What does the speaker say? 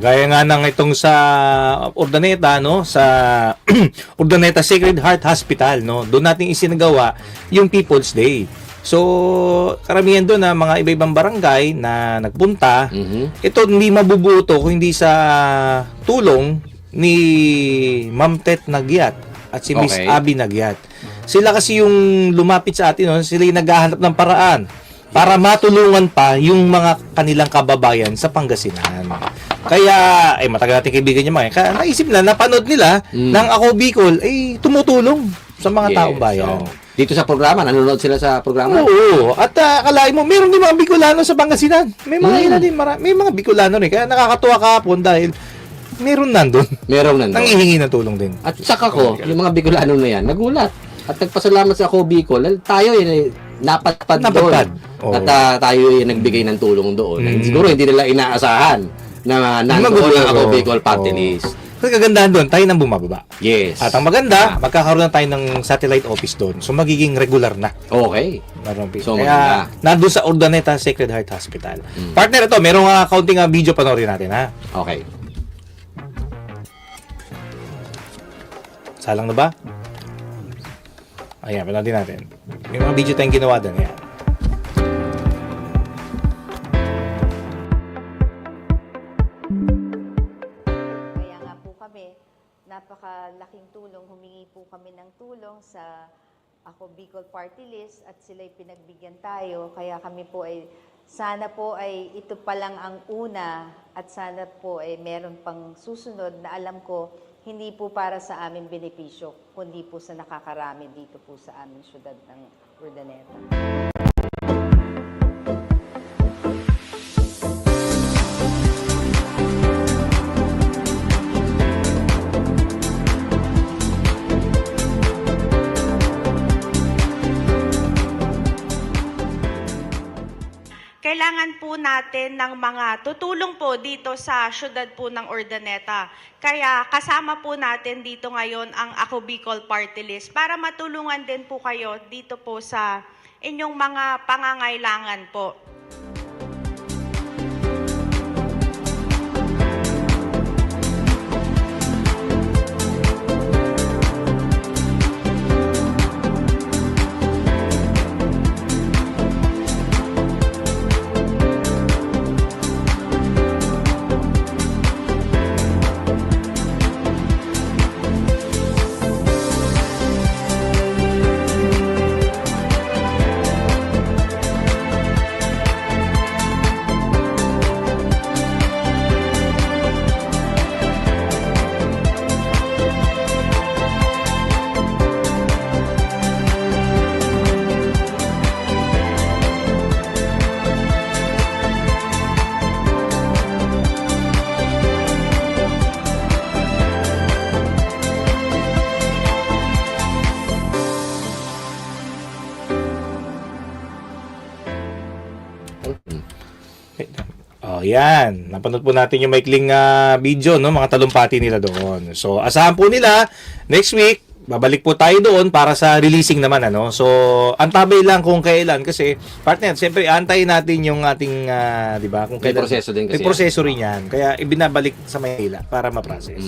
Gaya nga ng itong sa Urdaneta, no? Sa Urdaneta Sacred Heart Hospital, no? Doon natin isinagawa yung People's Day. So, karamihan doon na mga iba-ibang barangay na nagpunta, ito hindi mabubuto kung hindi sa tulong ni Ma'am Tet Nagyat at si Miss Abby Nagyat. Sila kasi yung lumapit sa atin, no? Sila yung naghahanap ng paraan para matulungan pa yung mga kanilang kababayan sa Pangasinan. Kaya, matagal natin kaibigan yung mga. Kaya naisip na, napanood nila ng Ako Bicol, tumutulong sa mga taong bayan. So, dito sa programa, nanonood sila sa programa? Oo. At akalain mo, meron din mga Bicolano sa Pangasinan. May mga ilan din, may mga Bicolano rin. Kaya nakakatuwa kahapon dahil meron nandun. Meron nandun. Nangihingi ng tulong din. At saka ko, yung mga Bicolano na yan, nagulat. At nagpasalamat sa Ako Bicol, tayo napatpad doon. At tayo nagbigay ng tulong doon. Siguro hindi nila inaasahan na nandoon ang Ako Bicol party list. Kasi kagandahan doon, tayo nang bumababa. Yes. At ang maganda, magkakaroon na tayo ng satellite office doon. So, magiging regular na. Okay. So, kaya, nandun sa Urdaneta Sacred Heart Hospital. Partner, ito, merong counting video panoorin natin, ha? Okay. Salang na ba? Ayan, panoorin natin. May mga video tayong ginawa doon. Ayan. Napakalaking tulong, humingi po kami ng tulong sa Ako Bicol Party List at sila'y pinagbigyan tayo. Kaya kami po ay, sana po ay ito pa lang ang una at sana po ay meron pang susunod na alam ko hindi po para sa aming benepisyo, kundi po sa nakakarami dito po sa aming syudad ng Urdaneta. Kailangan po natin ng mga tutulong po dito sa syudad po ng Urdaneta. Kaya kasama po natin dito ngayon ang Ako Bicol Party List para matulungan din po kayo dito po sa inyong mga pangangailangan po. Yan. Napanood po natin yung maikling video, no? Mga talumpati nila doon. So, asahan po nila, next week, babalik po tayo doon para sa releasing naman, ano? So, antabay lang kung kailan. Kasi, partner, siyempre, antayin natin yung ating, di ba? Kung kailan. May proseso din kasi. May proseso rin yan. Kaya, ibinabalik sa Maynila para ma-process.